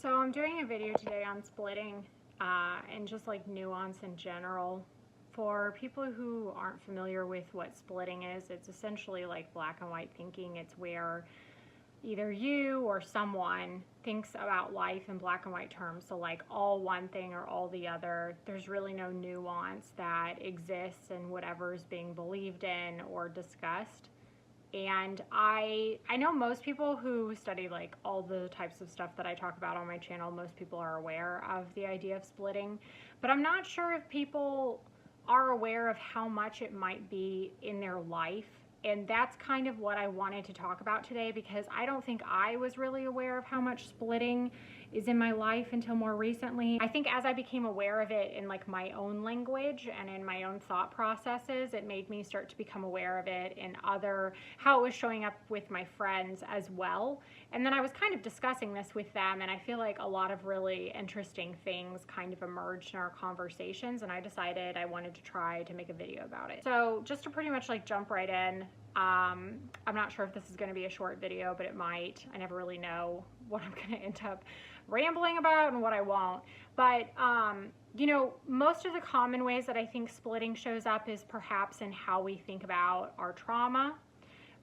So I'm doing a video today on splitting and just like nuance in general. For people who aren't familiar with what splitting is, it's essentially like black and white thinking. It's where either you or someone thinks about life in black and white terms. So like all one thing or all the other. There's really no nuance that exists in whatever is being believed in or discussed. And I know most people who study like all the types of stuff that I talk about on my channel, most people are aware of the idea of splitting, but I'm not sure if people are aware of how much it might be in their life. And that's kind of what I wanted to talk about today, because I don't think I was really aware of how much splitting is in my life until more recently. I think as I became aware of it in like my own language and in my own thought processes, it made me start to become aware of it in how it was showing up with my friends as well. And then I was kind of discussing this with them, and I feel like a lot of really interesting things kind of emerged in our conversations, and I decided I wanted to try to make a video about it. So just to pretty much like jump right in, I'm not sure if this is going to be a short video, but it might. I never really know what I'm going to end up rambling about and what I won't. But, you know, most of the common ways that I think splitting shows up is perhaps in how we think about our trauma,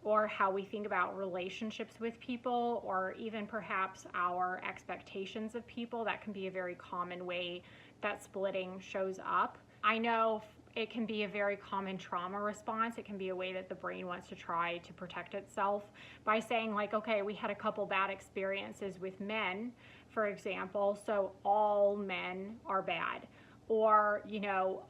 or how we think about relationships with people, or even perhaps our expectations of people. That can be a very common way that splitting shows up. I know it can be a very common trauma response. It can be a way that the brain wants to try to protect itself by saying like, okay, we had a couple bad experiences with men, for example, so all men are bad. Or, you know,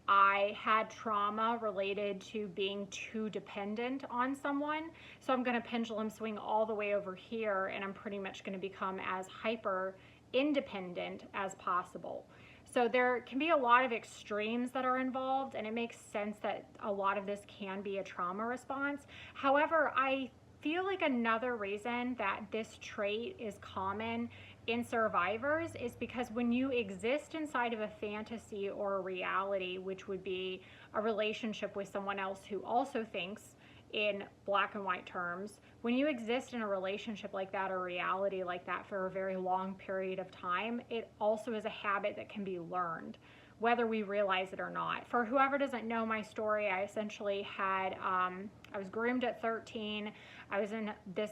I had trauma related to being too dependent on someone, so I'm going to pendulum swing all the way over here, and I'm pretty much going to become as hyper independent as possible. So there can be a lot of extremes that are involved, and it makes sense that a lot of this can be a trauma response. However, I feel like another reason that this trait is common in survivors is because when you exist inside of a fantasy or a reality, which would be a relationship with someone else who also thinks in black and white terms, when you exist in a relationship like that or reality like that for a very long period of time, it also is a habit that can be learned, whether we realize it or not. For whoever doesn't know my story, I essentially had, I was groomed at 13. I was in this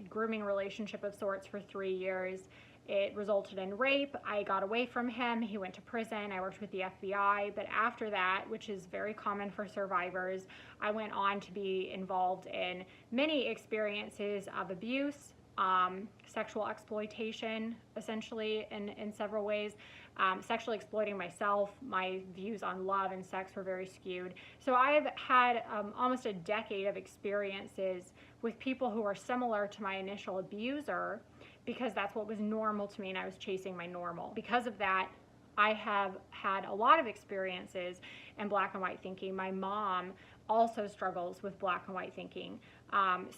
grooming relationship of sorts for 3 years. It resulted in rape. I got away from him. He went to prison. I worked with the FBI. But after that, which is very common for survivors, I went on to be involved in many experiences of abuse, sexual exploitation, essentially in several ways, sexually exploiting myself. My views on love and sex were very skewed. So I've had almost a decade of experiences with people who are similar to my initial abuser, because that's what was normal to me, and I was chasing my normal. Because of that, I have had a lot of experiences in black and white thinking. My mom also struggles with black and white thinking.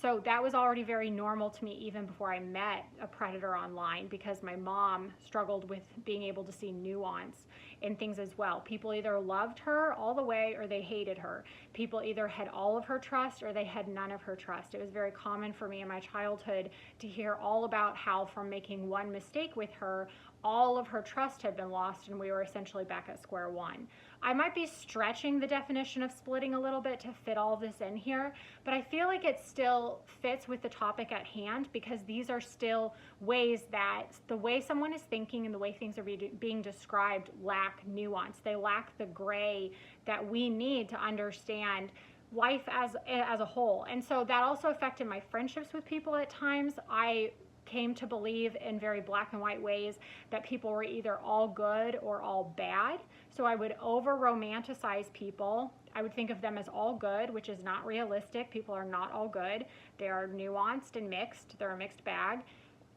So that was already very normal to me even before I met a predator online, because my mom struggled with being able to see nuance in things as well. People either loved her all the way or they hated her. People either had all of her trust or they had none of her trust. It was very common for me in my childhood to hear all about how from making one mistake with her, all of her trust had been lost and we were essentially back at square one. I might be stretching the definition of splitting a little bit to fit all this in here, but I feel like it still fits with the topic at hand, because these are still ways that the way someone is thinking and the way things are being described lack nuance. They lack the gray that we need to understand life as a whole. And so that also affected my friendships with people at times. I came to believe in very black and white ways that people were either all good or all bad. So I would over romanticize people. I would think of them as all good, which is not realistic. People are not all good. They are nuanced and mixed. They're a mixed bag.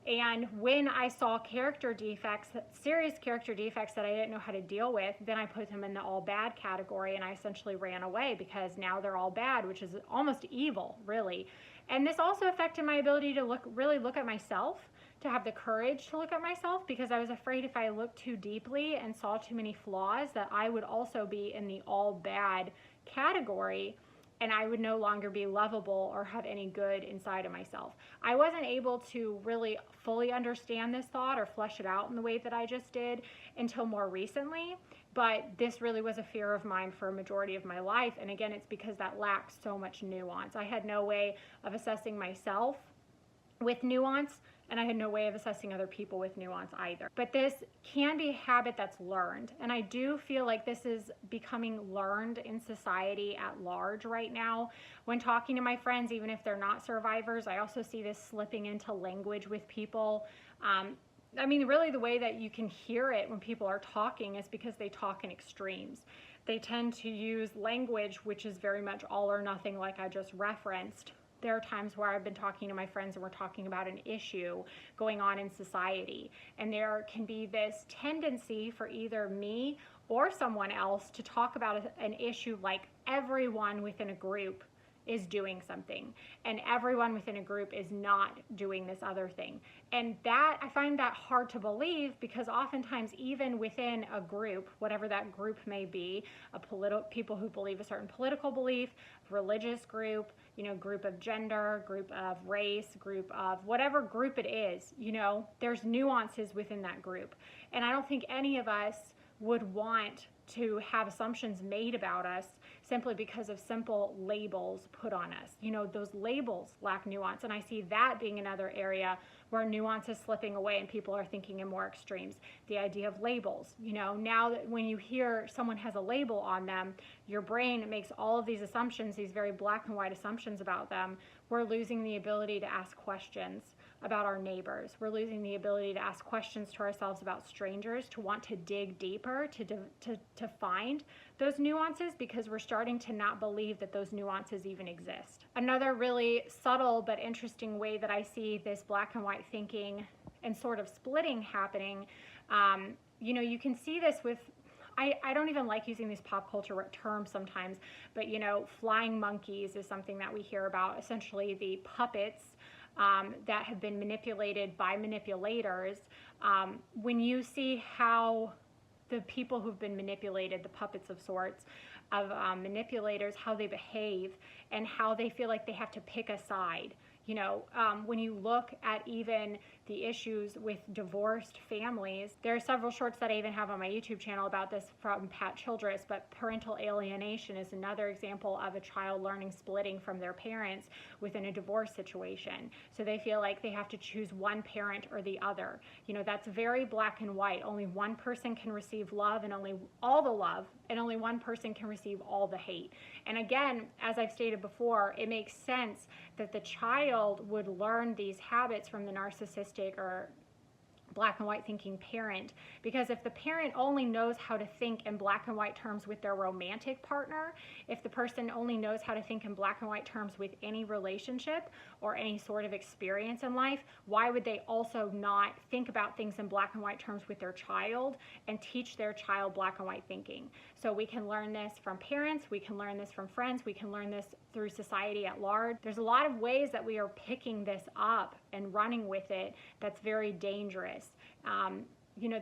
And when I saw character defects, serious character defects that I didn't know how to deal with, then I put them in the all bad category, and I essentially ran away, because now they're all bad, which is almost evil, really. And this also affected my ability to really look at myself, to have the courage to look at myself, because I was afraid if I looked too deeply and saw too many flaws that I would also be in the all bad category. and I would no longer be lovable or have any good inside of myself. I wasn't able to really fully understand this thought or flesh it out in the way that I just did until more recently, but this really was a fear of mine for a majority of my life. And again, it's because that lacks so much nuance. I had no way of assessing myself with nuance, and I had no way of assessing other people with nuance either. But this can be a habit that's learned, and I do feel like this is becoming learned in society at large right now. When talking to my friends, even if they're not survivors, I also see this slipping into language with people. I mean, really the way that you can hear it when people are talking is because they talk in extremes. They tend to use language which is very much all or nothing, like I just referenced. There are times where I've been talking to my friends and we're talking about an issue going on in society, and there can be this tendency for either me or someone else to talk about an issue like everyone within a group is doing something and everyone within a group is not doing this other thing. And that, I find that hard to believe, because oftentimes even within a group, whatever that group may be, people who believe a certain political belief, religious group, group of gender, group of race, group of whatever group it is, there's nuances within that group. And I don't think any of us would want to have assumptions made about us simply because of simple labels put on us. Those labels lack nuance, and I see that being another area where nuance is slipping away and people are thinking in more extremes. The idea of labels, now that when you hear someone has a label on them, your brain makes all of these assumptions, these very black and white assumptions about them. We're losing the ability to ask questions about our neighbors. We're losing the ability to ask questions to ourselves about strangers, to want to dig deeper, to find those nuances, because we're starting to not believe that those nuances even exist. Another really subtle but interesting way that I see this black and white thinking and sort of splitting happening, you can see this with, I don't even like using these pop culture terms sometimes, but flying monkeys is something that we hear about, essentially the puppets that have been manipulated by manipulators. When you see how the people who've been manipulated, the puppets of sorts, of manipulators, how they behave and how they feel like they have to pick a side. When you look at even the issues with divorced families, there are several shorts that I even have on my YouTube channel about this from Pat Childress, but parental alienation is another example of a child learning splitting from their parents within a divorce situation. So they feel like they have to choose one parent or the other. That's very black and white. Only one person can receive love and only all the love, and only one person can receive all the hate. And again, as I've stated before, it makes sense that the child would learn these habits from the narcissistic or black and white thinking parent, because if the parent only knows how to think in black and white terms with their romantic partner, if the person only knows how to think in black and white terms with any relationship or any sort of experience in life, why would they also not think about things in black and white terms with their child and teach their child black and white thinking? So we can learn this from parents, we can learn this from friends, we can learn this through society at large. There's a lot of ways that we are picking this up and running with it that's very dangerous.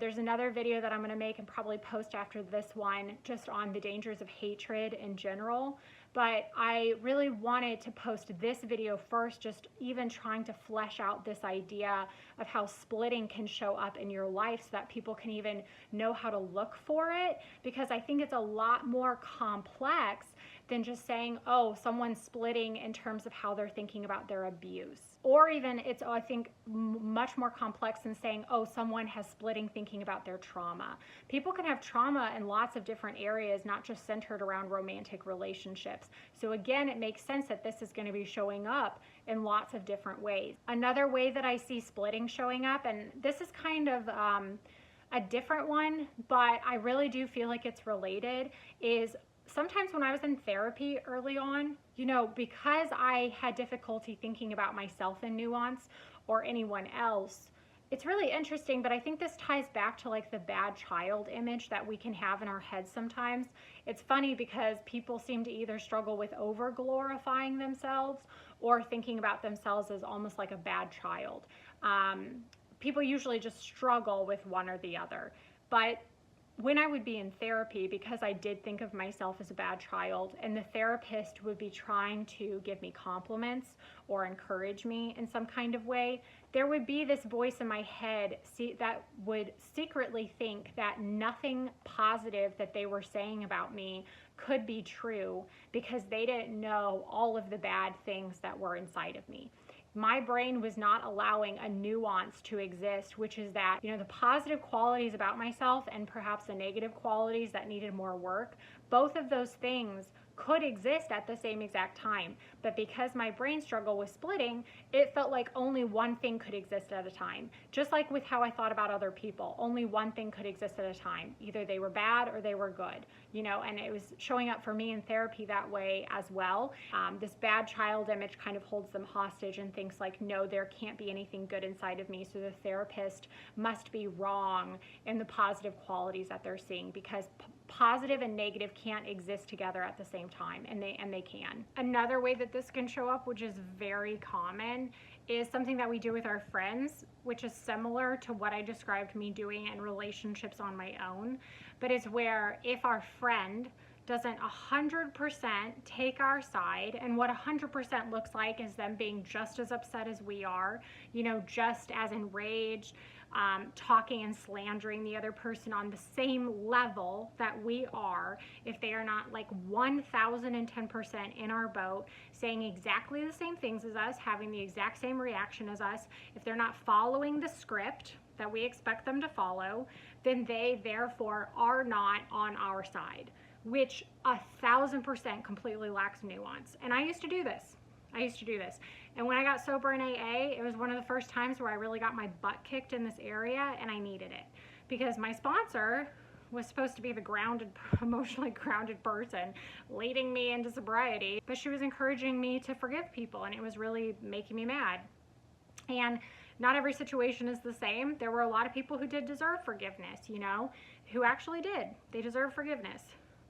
There's another video that I'm going to make and probably post after this one just on the dangers of hatred in general. But I really wanted to post this video first, just even trying to flesh out this idea of how splitting can show up in your life so that people can even know how to look for it, because I think it's a lot more complex than just saying, oh, someone's splitting in terms of how they're thinking about their abuse. Or even it's, I think, much more complex than saying, oh, someone has splitting thinking about their trauma. People can have trauma in lots of different areas, not just centered around romantic relationships. So again, it makes sense that this is going to be showing up in lots of different ways. Another way that I see splitting showing up, and this is kind of a different one, but I really do feel like it's related, is sometimes when I was in therapy early on, because I had difficulty thinking about myself in nuance or anyone else, it's really interesting, but I think this ties back to like the bad child image that we can have in our heads sometimes. It's funny because people seem to either struggle with over glorifying themselves or thinking about themselves as almost like a bad child. People usually just struggle with one or the other. But when I would be in therapy, because I did think of myself as a bad child, and the therapist would be trying to give me compliments or encourage me in some kind of way, there would be this voice in my head that would secretly think that nothing positive that they were saying about me could be true, because they didn't know all of the bad things that were inside of me. My brain was not allowing a nuance to exist, which is that, the positive qualities about myself and perhaps the negative qualities that needed more work, both of those things could exist at the same exact time. But because my brain struggle was splitting, it felt like only one thing could exist at a time. Just like with how I thought about other people, only one thing could exist at a time. Either they were bad or they were good, and it was showing up for me in therapy that way as well. This bad child image kind of holds them hostage and thinks like, no, there can't be anything good inside of me, so the therapist must be wrong in the positive qualities that they're seeing, because positive and negative can't exist together at the same time, and they can. Another way that this can show up, which is very common, is something that we do with our friends, which is similar to what I described me doing in relationships on my own. But it's where if our friend doesn't 100% take our side, and what 100% looks like is them being just as upset as we are, just as enraged, talking and slandering the other person on the same level that we are, if they are not like 1010% in our boat, saying exactly the same things as us, having the exact same reaction as us, if they're not following the script that we expect them to follow, then they therefore are not on our side, which 1000% completely lacks nuance. And I used to do this. And when I got sober in AA, it was one of the first times where I really got my butt kicked in this area, and I needed it. Because my sponsor was supposed to be the emotionally grounded person leading me into sobriety, but she was encouraging me to forgive people, and it was really making me mad. And not every situation is the same. There were a lot of people who did deserve forgiveness, who actually did. They deserve forgiveness.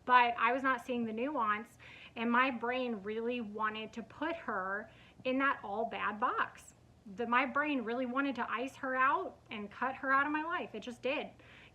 But I was not seeing the nuance, and my brain really wanted to put her in that all bad box. My brain really wanted to ice her out and cut her out of my life. It just did,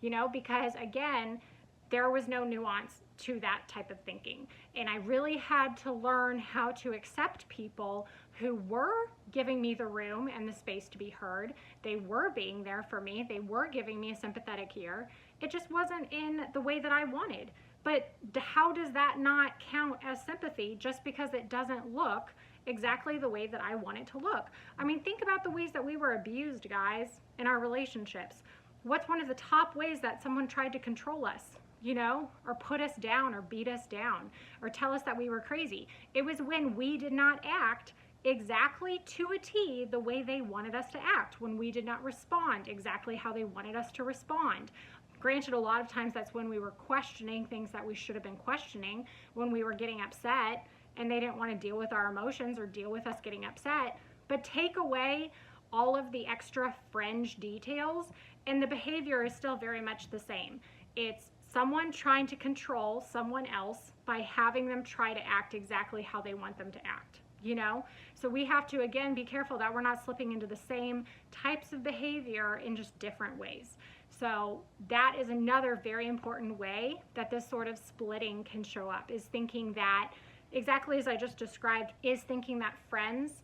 because again, there was no nuance to that type of thinking. And I really had to learn how to accept people who were giving me the room and the space to be heard. They were being there for me. They were giving me a sympathetic ear. It just wasn't in the way that I wanted. But how does that not count as sympathy just because it doesn't look exactly the way that I want it to look? I mean, think about the ways that we were abused, guys, in our relationships. What's one of the top ways that someone tried to control us, or put us down or beat us down or tell us that we were crazy? It was when we did not act exactly to a T the way they wanted us to act, when we did not respond exactly how they wanted us to respond. Granted, a lot of times that's when we were questioning things that we should have been questioning, when we were getting upset and they didn't want to deal with our emotions or deal with us getting upset. But take away all of the extra fringe details and the behavior is still very much the same. It's someone trying to control someone else by having them try to act exactly how they want them to act. So we have to, again, be careful that we're not slipping into the same types of behavior in just different ways. So that is another very important way that this sort of splitting can show up, is thinking that, exactly as I just described, is thinking that friends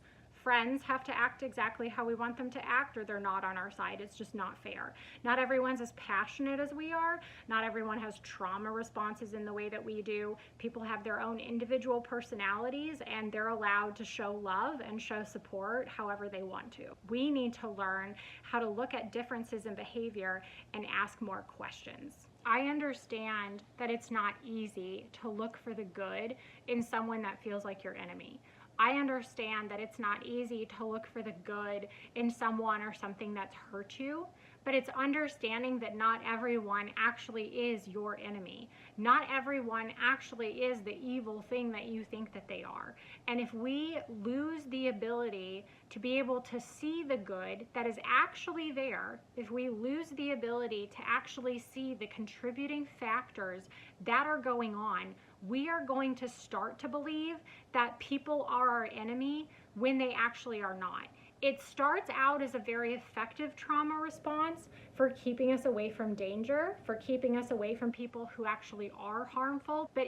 have to act exactly how we want them to act, or they're not on our side. It's just not fair. Not everyone's as passionate as we are. Not everyone has trauma responses in the way that we do. People have their own individual personalities, and they're allowed to show love and show support however they want to. We need to learn how to look at differences in behavior and ask more questions. I understand that it's not easy to look for the good in someone that feels like your enemy. I understand that it's not easy to look for the good in someone or something that's hurt you, but it's understanding that not everyone actually is your enemy. Not everyone actually is the evil thing that you think that they are. And if we lose the ability to be able to see the good that is actually there, if we lose the ability to actually see the contributing factors that are going on, we are going to start to believe that people are our enemy when they actually are not. It starts out as a very effective trauma response for keeping us away from danger, for keeping us away from people who actually are harmful. But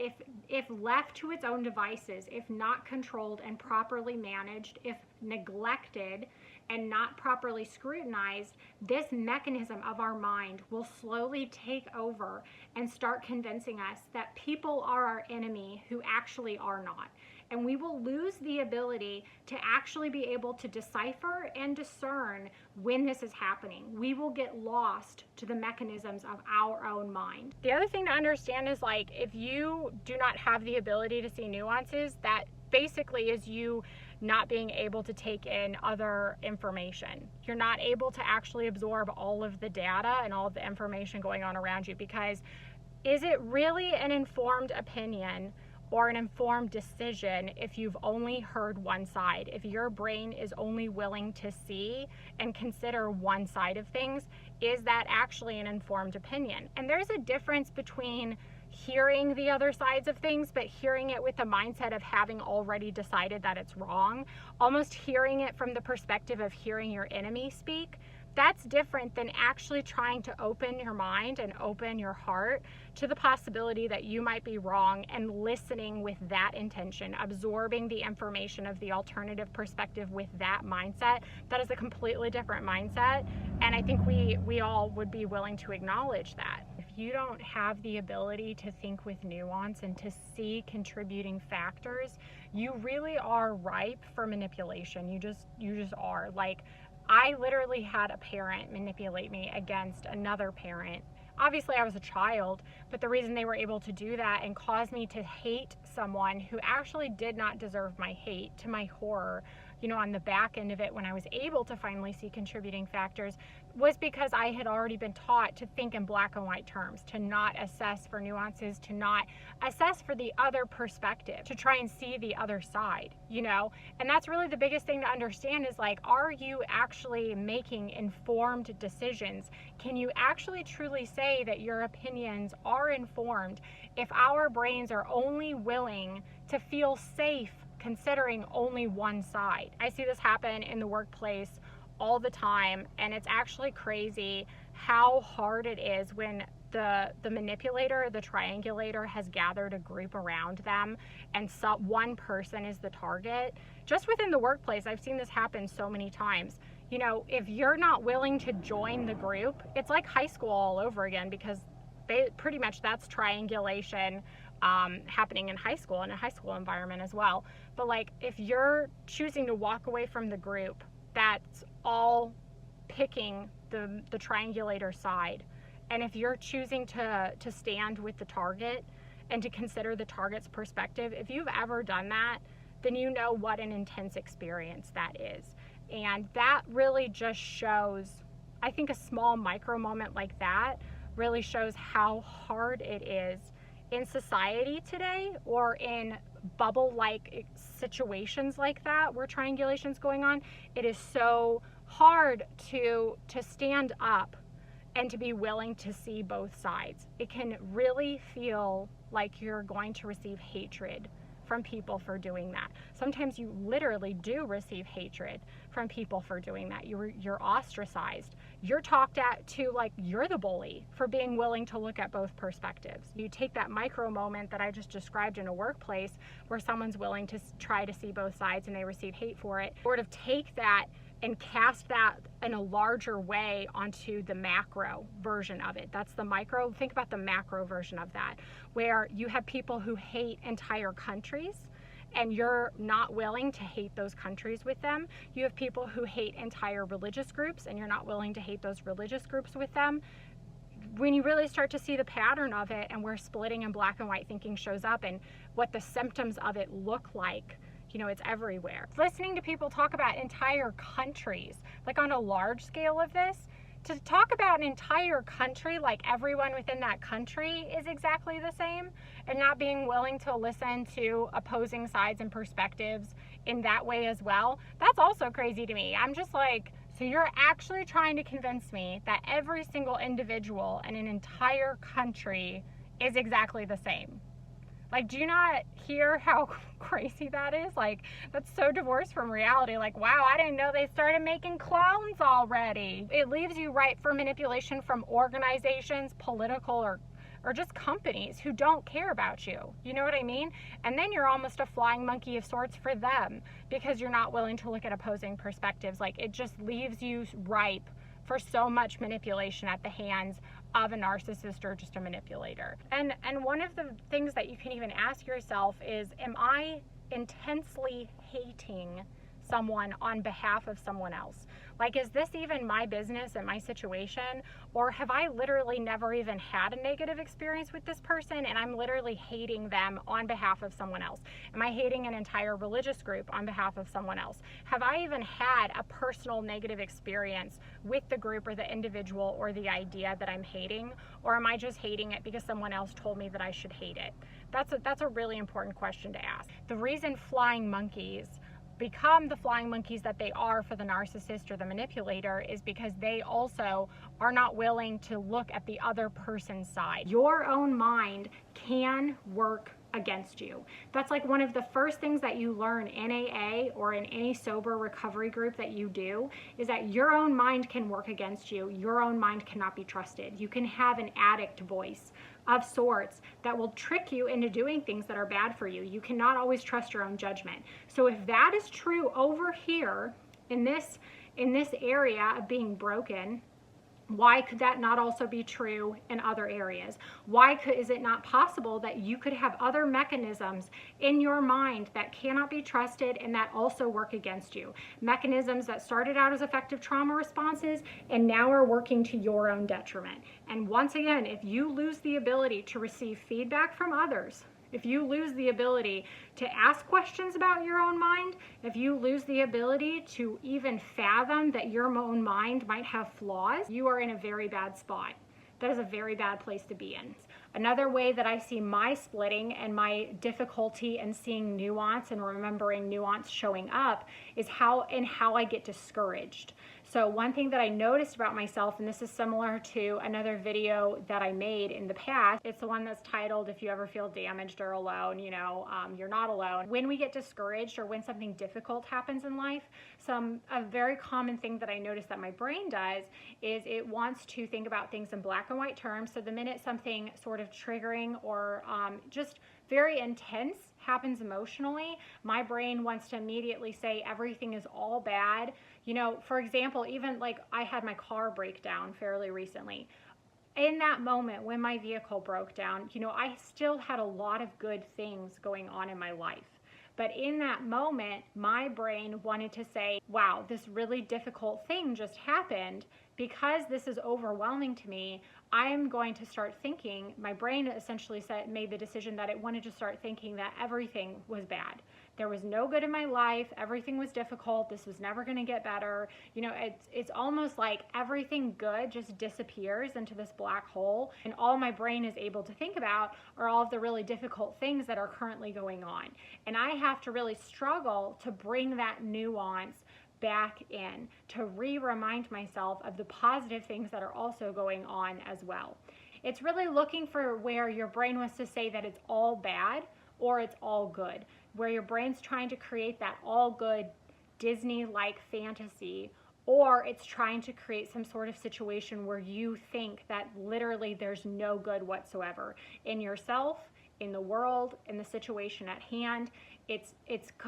if left to its own devices, if not controlled and properly managed, if neglected and not properly scrutinized, this mechanism of our mind will slowly take over and start convincing us that people are our enemy who actually are not. And we will lose the ability to actually be able to decipher and discern when this is happening. We will get lost to the mechanisms of our own mind. The other thing to understand is, like, if you do not have the ability to see nuances, that basically is you not being able to take in other information. You're not able to actually absorb all of the data and all of the information going on around you, because is it really an informed opinion or an informed decision if you've only heard one side? If your brain is only willing to see and consider one side of things, is that actually an informed opinion? And there's a difference between hearing the other sides of things, but hearing it with the mindset of having already decided that it's wrong, almost hearing it from the perspective of hearing your enemy speak. That's different than actually trying to open your mind and open your heart to the possibility that you might be wrong, and listening with that intention, absorbing the information of the alternative perspective with that mindset. That is a completely different mindset, and I think we all would be willing to acknowledge that. If you don't have the ability to think with nuance and to see contributing factors, you really are ripe for manipulation. You just are. Like, I literally had a parent manipulate me against another parent. Obviously, I was a child, but the reason they were able to do that and cause me to hate someone who actually did not deserve my hate, to my horror, on the back end of it, when I was able to finally see contributing factors, was because I had already been taught to think in black and white terms, to not assess for nuances, to not assess for the other perspective, to try and see the other side, And that's really the biggest thing to understand is, like, are you actually making informed decisions? Can you actually truly say that your opinions are informed if our brains are only willing to feel safe considering only one side? I see this happen in the workplace all the time, and it's actually crazy how hard it is when the manipulator, the triangulator, has gathered a group around them and one person is the target. Just within the workplace, I've seen this happen so many times. If you're not willing to join the group, it's like high school all over again, because pretty much that's triangulation happening in high school, in a high school environment as well. But, like, if you're choosing to walk away from the group, that's all picking the triangulator side. And if you're choosing to stand with the target and to consider the target's perspective, if you've ever done that, then you know what an intense experience that is. And that really just shows, I think a small micro moment like that really shows how hard it is in society today, or in bubble-like situations like that where triangulation's going on. It is so hard to stand up and to be willing to see both sides. It can really feel like you're going to receive hatred from people for doing that. Sometimes you literally do receive hatred from people for doing that. You're ostracized. You're talked at to like you're the bully for being willing to look at both perspectives. You take that micro moment that I just described in a workplace where someone's willing to try to see both sides and they receive hate for it, sort of take that and cast that in a larger way onto the macro version of it. That's the micro. Think about the macro version of that, where you have people who hate entire countries and you're not willing to hate those countries with them. You have people who hate entire religious groups and you're not willing to hate those religious groups with them. When you really start to see the pattern of it and where splitting and black and white thinking shows up and what the symptoms of it look like, it's everywhere. Listening to people talk about entire countries, like on a large scale of this, to talk about an entire country like everyone within that country is exactly the same, and not being willing to listen to opposing sides and perspectives in that way as well, that's also crazy to me. I'm just like, so you're actually trying to convince me that every single individual in an entire country is exactly the same. Like, do you not hear how crazy that is? Like, that's so divorced from reality. Like, wow, I didn't know they started making clones already. It leaves you ripe for manipulation from organizations, political, or just companies who don't care about you. You know what I mean? And then you're almost a flying monkey of sorts for them because you're not willing to look at opposing perspectives. Like, it just leaves you ripe for so much manipulation at the hands of a narcissist or just a manipulator. And one of the things that you can even ask yourself is, am I intensely hating someone on behalf of someone else? Like, is this even my business and my situation? Or have I literally never even had a negative experience with this person and I'm literally hating them on behalf of someone else? Am I hating an entire religious group on behalf of someone else? Have I even had a personal negative experience with the group or the individual or the idea that I'm hating? Or am I just hating it because someone else told me that I should hate it? That's a really important question to ask. The reason flying monkeys become the flying monkeys that they are for the narcissist or the manipulator is because they also are not willing to look at the other person's side. Your own mind can work against you. That's like one of the first things that you learn in AA or in any sober recovery group that you do, is that your own mind can work against you. Your own mind cannot be trusted. You can have an addict voice of sorts that will trick you into doing things that are bad for you. You cannot always trust your own judgment. So if that is true over here in this area of being broken, why could that not also be true in other areas? Is it not possible that you could have other mechanisms in your mind that cannot be trusted and that also work against you? Mechanisms that started out as effective trauma responses and now are working to your own detriment. And once again, if you lose the ability to receive feedback from others, if you lose the ability to ask questions about your own mind, if you lose the ability to even fathom that your own mind might have flaws, you are in a very bad spot. That is a very bad place to be in. Another way that I see my splitting and my difficulty in seeing nuance and remembering nuance showing up is how I get discouraged. So one thing that I noticed about myself, and this is similar to another video that I made in the past, it's the one that's titled, "If you ever feel damaged or alone, you're not alone." When we get discouraged or when something difficult happens in life, a very common thing that I notice that my brain does is it wants to think about things in black and white terms. So the minute something sort of triggering or just very intense happens emotionally, my brain wants to immediately say everything is all bad. For example, even like I had my car break down fairly recently. In that moment when my vehicle broke down, I still had a lot of good things going on in my life. But in that moment, my brain wanted to say, wow, this really difficult thing just happened. Because this is overwhelming to me, I'm going to start thinking, my brain essentially made the decision that it wanted to start thinking that everything was bad. There was no good in my life. Everything was difficult. This was never going to get better. It's almost like everything good just disappears into this black hole. And all my brain is able to think about are all of the really difficult things that are currently going on. And I have to really struggle to bring that nuance back in, to remind myself of the positive things that are also going on as well. It's really looking for where your brain wants to say that it's all bad or it's all good, where your brain's trying to create that all good Disney-like fantasy, or it's trying to create some sort of situation where you think that literally there's no good whatsoever in yourself, in the world, in the situation at hand. It's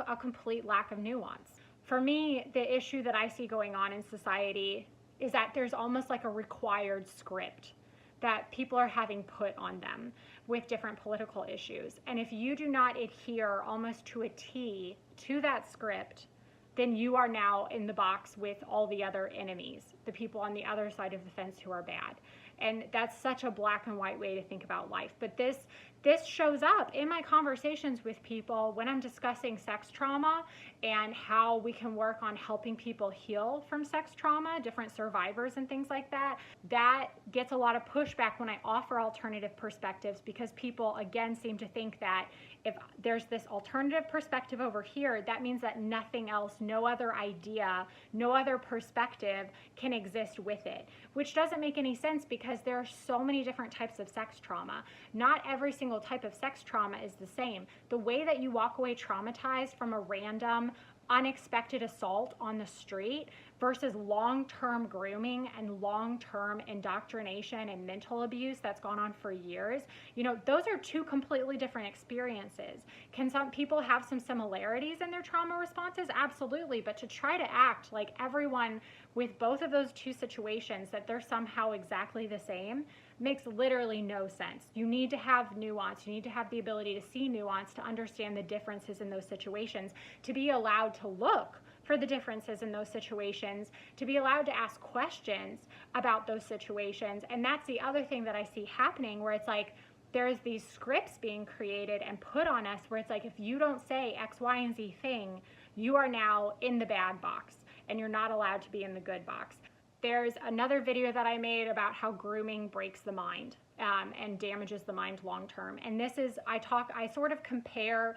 a complete lack of nuance. For me, the issue that I see going on in society is that there's almost like a required script that people are having put on them with different political issues. And if you do not adhere almost to a T to that script, then you are now in the box with all the other enemies, the people on the other side of the fence who are bad. And that's such a black and white way to think about life. But this shows up in my conversations with people when I'm discussing sex trauma and how we can work on helping people heal from sex trauma, different survivors and things like that. That gets a lot of pushback when I offer alternative perspectives, because people, again, seem to think that if there's this alternative perspective over here, that means that nothing else, no other idea, no other perspective can even exist with it, which doesn't make any sense because there are so many different types of sex trauma. Not every single type of sex trauma is the same. The way that you walk away traumatized from a random, unexpected assault on the street versus long-term grooming and long-term indoctrination and mental abuse that's gone on for years, those are two completely different experiences. Can some people have some similarities in their trauma responses? Absolutely, but to try to act like everyone with both of those two situations, that they're somehow exactly the same, makes literally no sense. You need to have nuance. You need to have the ability to see nuance, to understand the differences in those situations, to be allowed to look for the differences in those situations, to be allowed to ask questions about those situations. And that's the other thing that I see happening, where it's like there's these scripts being created and put on us where it's like, if you don't say X, Y, and Z thing, you are now in the bad box and you're not allowed to be in the good box. There's another video that I made about how grooming breaks the mind and damages the mind long term. And this is, I sort of compare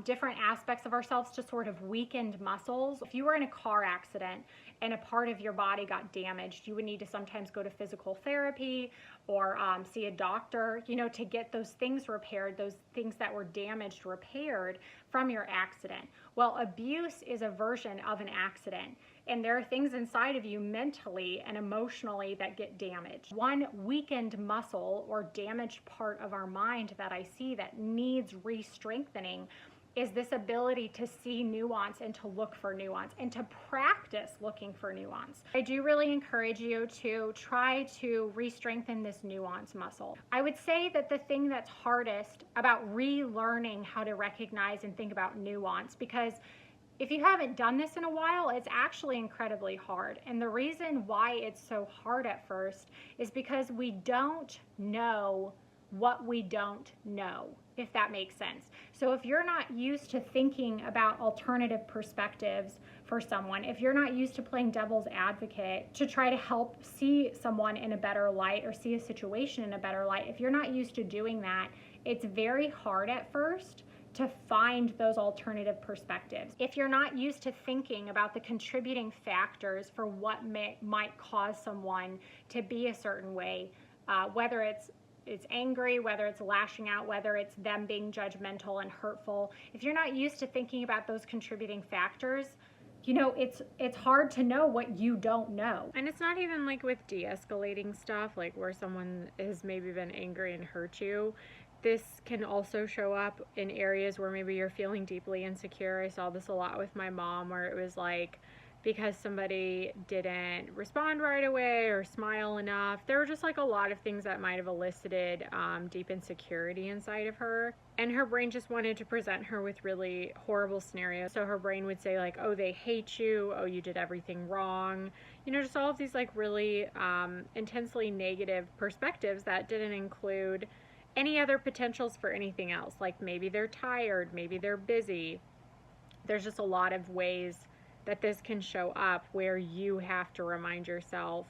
different aspects of ourselves to sort of weakened muscles. If you were in a car accident and a part of your body got damaged, you would need to sometimes go to physical therapy or see a doctor, to get those things repaired, those things that were damaged repaired from your accident. Well, abuse is a version of an accident. And there are things inside of you mentally and emotionally that get damaged. One weakened muscle or damaged part of our mind that I see that needs re-strengthening is this ability to see nuance and to look for nuance and to practice looking for nuance. I do really encourage you to try to re-strengthen this nuance muscle. I would say that the thing that's hardest about relearning how to recognize and think about nuance, because if you haven't done this in a while, it's actually incredibly hard. And the reason why it's so hard at first is because we don't know what we don't know, if that makes sense. So if you're not used to thinking about alternative perspectives for someone, if you're not used to playing devil's advocate to try to help see someone in a better light or see a situation in a better light, if you're not used to doing that, it's very hard at first to find those alternative perspectives. If you're not used to thinking about the contributing factors for what might cause someone to be a certain way, whether it's angry, whether it's lashing out, whether it's them being judgmental and hurtful, if you're not used to thinking about those contributing factors, it's hard to know what you don't know. And it's not even like with de-escalating stuff, like where someone has maybe been angry and hurt you. This can also show up in areas where maybe you're feeling deeply insecure. I saw this a lot with my mom, where it was like, because somebody didn't respond right away or smile enough, there were just like a lot of things that might have elicited deep insecurity inside of her. And her brain just wanted to present her with really horrible scenarios. So her brain would say like, oh, they hate you. Oh, you did everything wrong. Just all of these like really intensely negative perspectives that didn't include any other potentials for anything else. Like maybe they're tired, maybe they're busy. There's just a lot of ways that this can show up where you have to remind yourself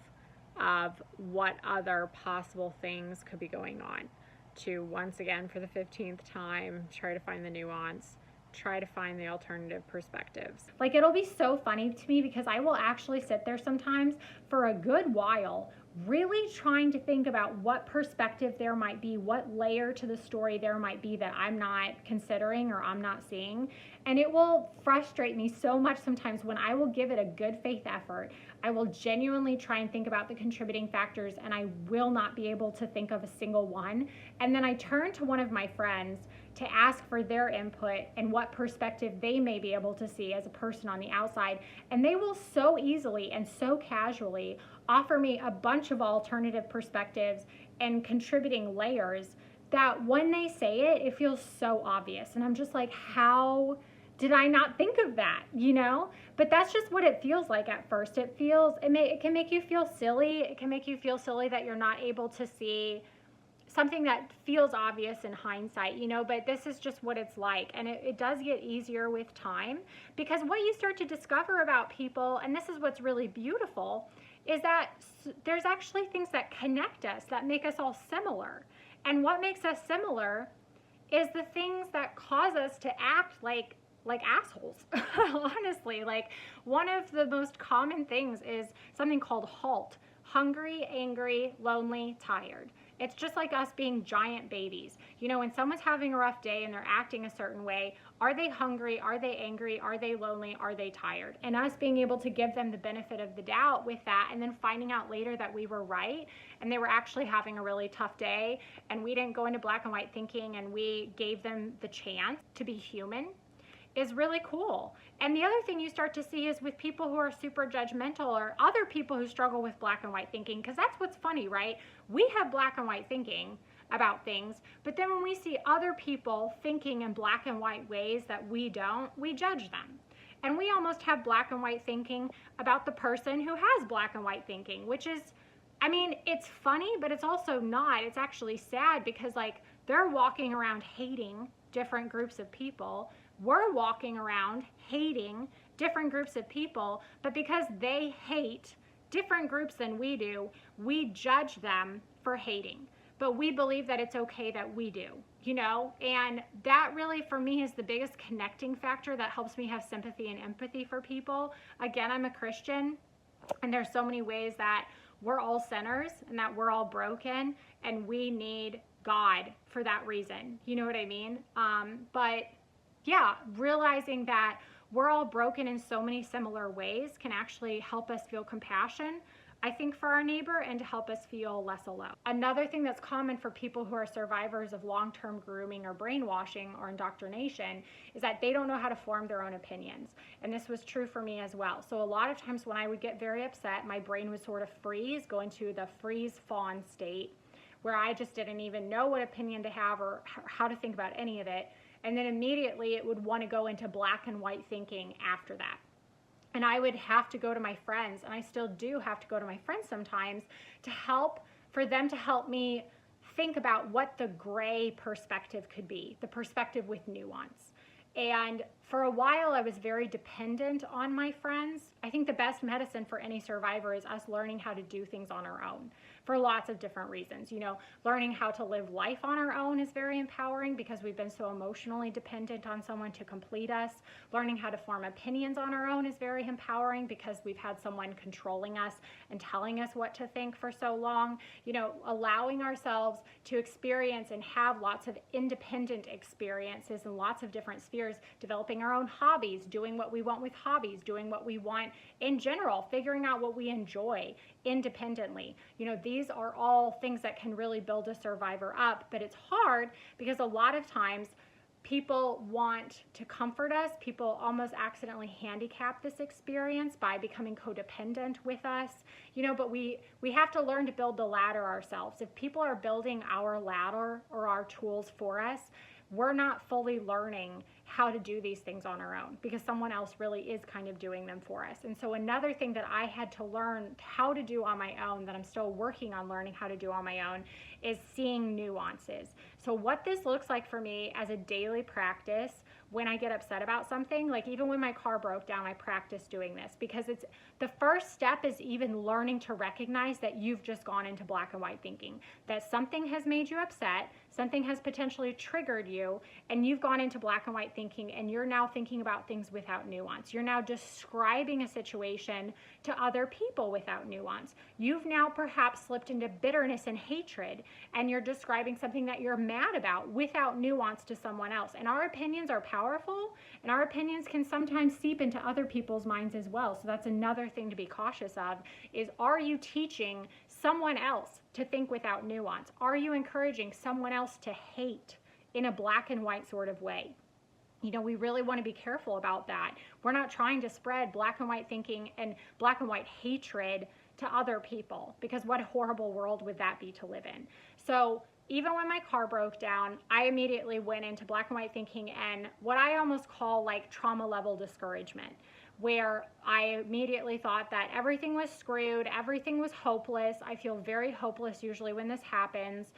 of what other possible things could be going on, to once again, for the 15th time, try to find the nuance, try to find the alternative perspectives. Like, it'll be so funny to me because I will actually sit there sometimes for a good while really trying to think about what perspective there might be, what layer to the story there might be that I'm not considering or I'm not seeing. And it will frustrate me so much sometimes when I will give it a good faith effort. I will genuinely try and think about the contributing factors and I will not be able to think of a single one. And then I turn to one of my friends to ask for their input and what perspective they may be able to see as a person on the outside. And they will so easily and so casually offer me a bunch of alternative perspectives and contributing layers that when they say it, it feels so obvious. And I'm just like, how did I not think of that, But that's just what it feels like at first. It can make you feel silly. It can make you feel silly that you're not able to see something that feels obvious in hindsight, but this is just what it's like. And it does get easier with time, because what you start to discover about people, and this is what's really beautiful, is that there's actually things that connect us, that make us all similar. And what makes us similar is the things that cause us to act like like assholes. Honestly, like one of the most common things is something called HALT: hungry, angry, lonely, tired. It's just like us being giant babies. You know, when someone's having a rough day and they're acting a certain way, are they hungry? Are they angry? Are they lonely? Are they tired? And us being able to give them the benefit of the doubt with that, and then finding out later that we were right and they were actually having a really tough day, and we didn't go into black and white thinking, and we gave them the chance to be human, is really cool. And the other thing you start to see is with people who are super judgmental, or other people who struggle with black and white thinking, because that's what's funny, right? We have black and white thinking about things, but then when we see other people thinking in black and white ways that we don't, we judge them. And we almost have black and white thinking about the person who has black and white thinking, which is, I mean, it's funny, but it's also not. It's actually sad, because like they're walking around hating different groups of people. We're walking around hating different groups of people, but because they hate different groups than we do, we judge them for hating. But we believe that it's okay that we do, you know? And that really, for me, is the biggest connecting factor that helps me have sympathy and empathy for people. Again, I'm a Christian, and there's so many ways that we're all sinners and that we're all broken, and we need God for that reason. You know what I mean? But yeah, realizing that we're all broken in so many similar ways can actually help us feel compassion, I think, for our neighbor, and to help us feel less alone. Another thing that's common for people who are survivors of long-term grooming or brainwashing or indoctrination is that they don't know how to form their own opinions. And this was true for me as well. So a lot of times when I would get very upset, my brain would sort of freeze, go into the freeze-fawn state, where I just didn't even know what opinion to have or how to think about any of it. And then immediately it would want to go into black and white thinking after that. And I would have to go to my friends, and I still do have to go to my friends sometimes, to help, for them to help me think about what the gray perspective could be, the perspective with nuance. And for a while, I was very dependent on my friends. I think the best medicine for any survivor is us learning how to do things on our own, for lots of different reasons. You know, learning how to live life on our own is very empowering, because we've been so emotionally dependent on someone to complete us. Learning how to form opinions on our own is very empowering, because we've had someone controlling us and telling us what to think for so long. You know, allowing ourselves to experience and have lots of independent experiences in lots of different spheres, developing our own hobbies, doing what we want with hobbies, doing what we want in general, figuring out what we enjoy independently. You know, these are all things that can really build a survivor up, but it's hard because a lot of times people want to comfort us. People almost accidentally handicap this experience by becoming codependent with us, you know, but we have to learn to build the ladder ourselves. If people are building our ladder or our tools for us, we're not fully learning how to do these things on our own, because someone else really is kind of doing them for us. And so another thing that I had to learn how to do on my own, that I'm still working on learning how to do on my own, is seeing nuances. So what this looks like for me as a daily practice when I get upset about something, like even when my car broke down, I practice doing this, because it's the first step is even learning to recognize that you've just gone into black and white thinking, that something has made you upset, something has potentially triggered you, and you've gone into black and white thinking, and you're now thinking about things without nuance. You're now describing a situation to other people without nuance. You've now perhaps slipped into bitterness and hatred, and you're describing something that you're mad about without nuance to someone else. And our opinions are powerful, and our opinions can sometimes seep into other people's minds as well. So that's another thing to be cautious of, is are you teaching someone else to think without nuance? Are you encouraging someone else to hate in a black and white sort of way? You know, we really want to be careful about that. We're not trying to spread black and white thinking and black and white hatred to other people, because what a horrible world would that be to live in. So even when my car broke down, I immediately went into black and white thinking and what I almost call like trauma level discouragement, where I immediately thought that everything was screwed, everything was hopeless. I feel very hopeless usually when this happens.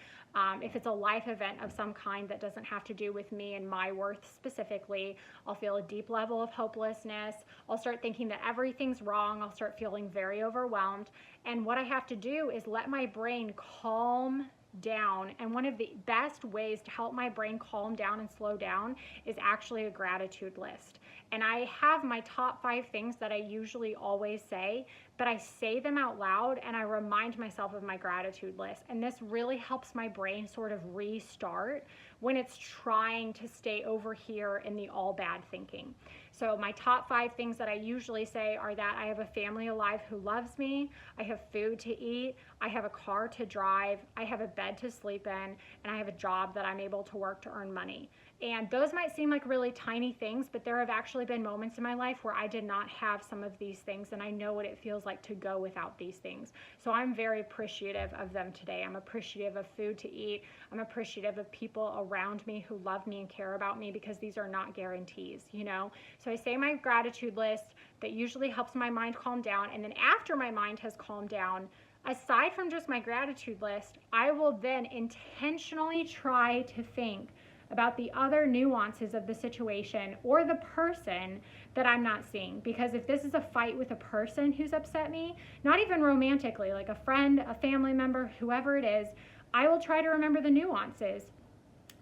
If it's a life event of some kind that doesn't have to do with me and my worth specifically, I'll feel a deep level of hopelessness. I'll start thinking that everything's wrong. I'll start feeling very overwhelmed. And what I have to do is let my brain calm down, and one of the best ways to help my brain calm down and slow down is actually a gratitude list. And I have my top 5 things that I usually always say, but I say them out loud and I remind myself of my gratitude list. And this really helps my brain sort of restart when it's trying to stay over here in the all bad thinking. So my top 5 things that I usually say are that I have a family alive who loves me, I have food to eat, I have a car to drive, I have a bed to sleep in, and I have a job that I'm able to work to earn money. And those might seem like really tiny things, but there have actually been moments in my life where I did not have some of these things, and I know what it feels like to go without these things. So I'm very appreciative of them today. I'm appreciative of food to eat. I'm appreciative of people around me who love me and care about me, because these are not guarantees, you know? So I say my gratitude list. That usually helps my mind calm down. And then after my mind has calmed down, aside from just my gratitude list, I will then intentionally try to think about the other nuances of the situation or the person that I'm not seeing. Because if this is a fight with a person who's upset me, not even romantically, like a friend, a family member, whoever it is, I will try to remember the nuances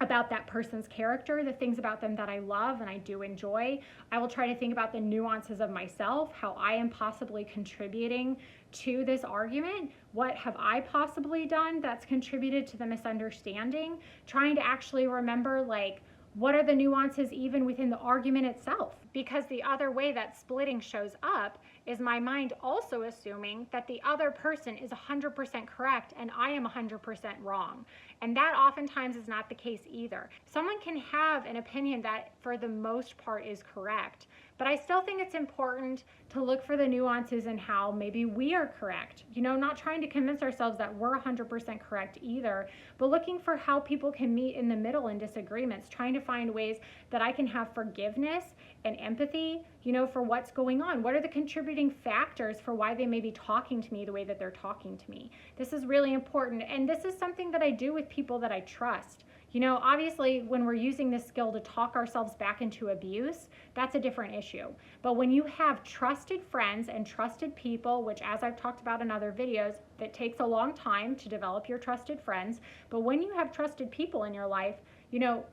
about that person's character, the things about them that I love and I do enjoy. I will try to think about the nuances of myself, how I am possibly contributing to this argument. What have I possibly done that's contributed to the misunderstanding? Trying to actually remember, like, what are the nuances even within the argument itself? Because the other way that splitting shows up is my mind also assuming that the other person is 100% correct and I am 100% wrong. And that oftentimes is not the case either. Someone can have an opinion that for the most part is correct, but I still think it's important to look for the nuances in how maybe we are correct. You know, not trying to convince ourselves that we're 100% correct either, but looking for how people can meet in the middle in disagreements, trying to find ways that I can have forgiveness and empathy, you know, for what's going on. What are the contributing factors for why they may be talking to me the way that they're talking to me? This is really important. And this is something that I do with people that I trust. You know, obviously, when we're using this skill to talk ourselves back into abuse, that's a different issue. But when you have trusted friends and trusted people, which, as I've talked about in other videos, that takes a long time to develop your trusted friends. But when you have trusted people in your life, you know,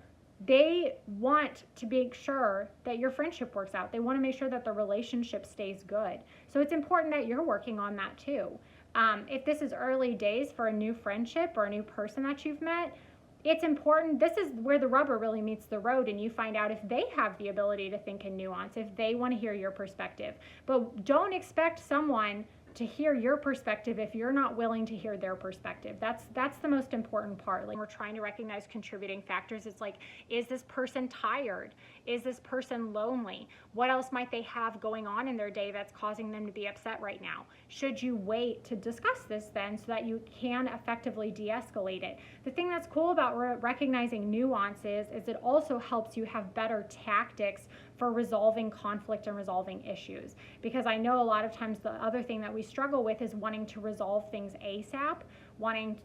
they want to make sure that your friendship works out. They want to make sure that the relationship stays good. So it's important that you're working on that too. If this is early days for a new friendship or a new person that you've met, it's important. This is where the rubber really meets the road, and you find out if they have the ability to think in nuance, if they want to hear your perspective. But don't expect someone to hear your perspective if you're not willing to hear their perspective. That's the most important part. Like, we're trying to recognize contributing factors. It's like, is this person tired? Is this person lonely? What else might they have going on in their day that's causing them to be upset right now? Should you wait to discuss this then so that you can effectively de-escalate it? The thing that's cool about recognizing nuances is it also helps you have better tactics for resolving conflict and resolving issues. Because I know a lot of times the other thing that we struggle with is wanting to resolve things ASAP, wanting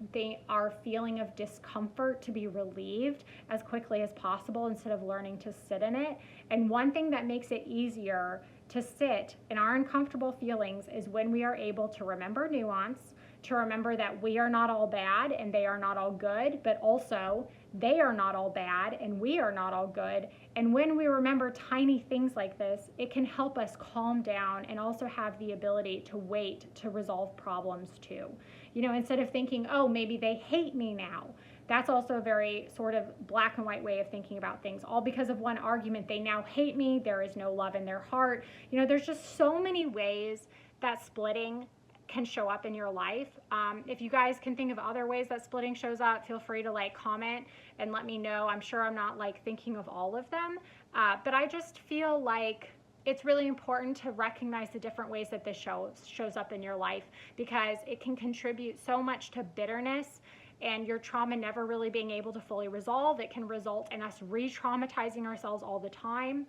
our feeling of discomfort to be relieved as quickly as possible instead of learning to sit in it. And one thing that makes it easier to sit in our uncomfortable feelings is when we are able to remember nuance, to remember that we are not all bad and they are not all good, but also they are not all bad and we are not all good. And when we remember tiny things like this, it can help us calm down and also have the ability to wait to resolve problems too. You know, instead of thinking, oh, maybe they hate me now. That's also a very sort of black and white way of thinking about things. All because of one argument, they now hate me. There is no love in their heart. You know, there's just so many ways that splitting can show up in your life. If you guys can think of other ways that splitting shows up, feel free to like comment and let me know. I'm sure I'm not like thinking of all of them, but I just feel like it's really important to recognize the different ways that this shows up in your life, because it can contribute so much to bitterness and your trauma never really being able to fully resolve. It can result in us re-traumatizing ourselves all the time.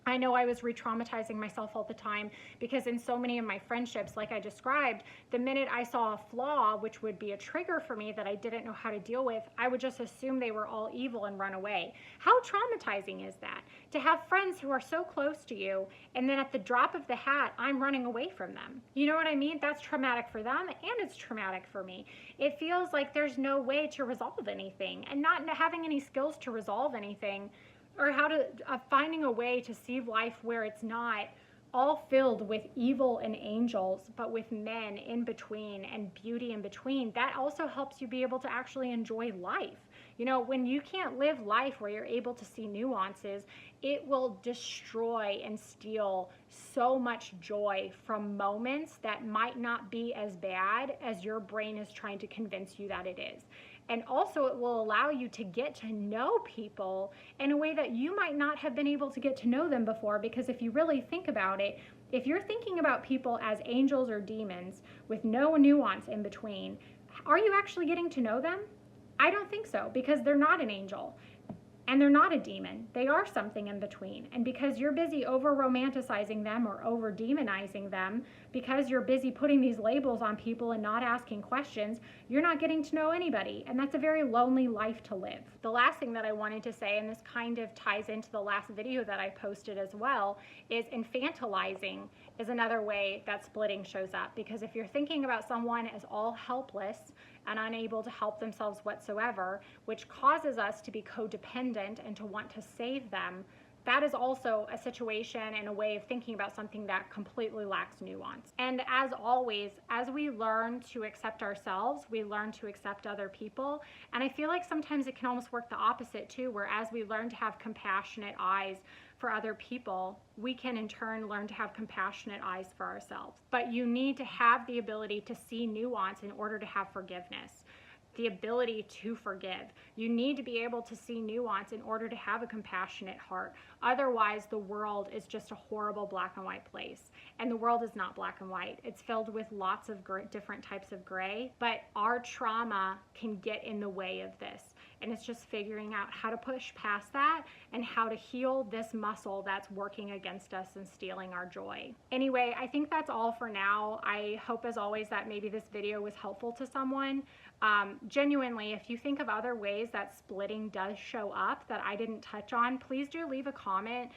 I know I was re-traumatizing myself all the time because in so many of my friendships, like I described, the minute I saw a flaw, which would be a trigger for me that I didn't know how to deal with, I would just assume they were all evil and run away. How traumatizing is that? To have friends who are so close to you, and then at the drop of the hat, I'm running away from them. You know what I mean? That's traumatic for them, and it's traumatic for me. It feels like there's no way to resolve anything, and not having any skills to resolve anything, or how to finding a way to see life where it's not all filled with evil and angels, but with men in between and beauty in between. That also helps you be able to actually enjoy life. You know, when you can't live life where you're able to see nuances, it will destroy and steal so much joy from moments that might not be as bad as your brain is trying to convince you that it is. And also it will allow you to get to know people in a way that you might not have been able to get to know them before, because if you really think about it, if you're thinking about people as angels or demons with no nuance in between, are you actually getting to know them? I don't think so, because they're not an angel and they're not a demon. They are something in between. And because you're busy over-romanticizing them or over-demonizing them, because you're busy putting these labels on people and not asking questions, you're not getting to know anybody. And that's a very lonely life to live. The last thing that I wanted to say, and this kind of ties into the last video that I posted as well, is infantilizing is another way that splitting shows up. Because if you're thinking about someone as all helpless and unable to help themselves whatsoever, which causes us to be codependent and to want to save them, that is also a situation and a way of thinking about something that completely lacks nuance. And as always, as we learn to accept ourselves, we learn to accept other people. And I feel like sometimes it can almost work the opposite too, where as we learn to have compassionate eyes for other people, we can in turn learn to have compassionate eyes for ourselves. But you need to have the ability to see nuance in order to have forgiveness. The ability to forgive. You need to be able to see nuance in order to have a compassionate heart. Otherwise, the world is just a horrible black and white place. And the world is not black and white. It's filled with lots of different types of gray, but our trauma can get in the way of this. And it's just figuring out how to push past that and how to heal this muscle that's working against us and stealing our joy. Anyway, I think that's all for now. I hope as always that maybe this video was helpful to someone. Genuinely, if you think of other ways that splitting does show up that I didn't touch on, please do leave a comment,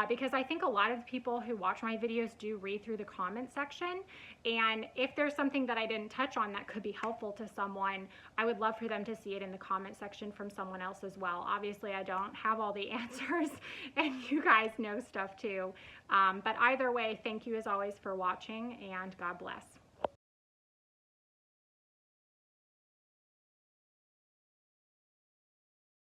because I think a lot of people who watch my videos do read through the comment section, and if there's something that I didn't touch on that could be helpful to someone, I would love for them to see it in the comment section from someone else as well. Obviously, I don't have all the answers, and you guys know stuff too, but either way, thank you as always for watching, and God bless.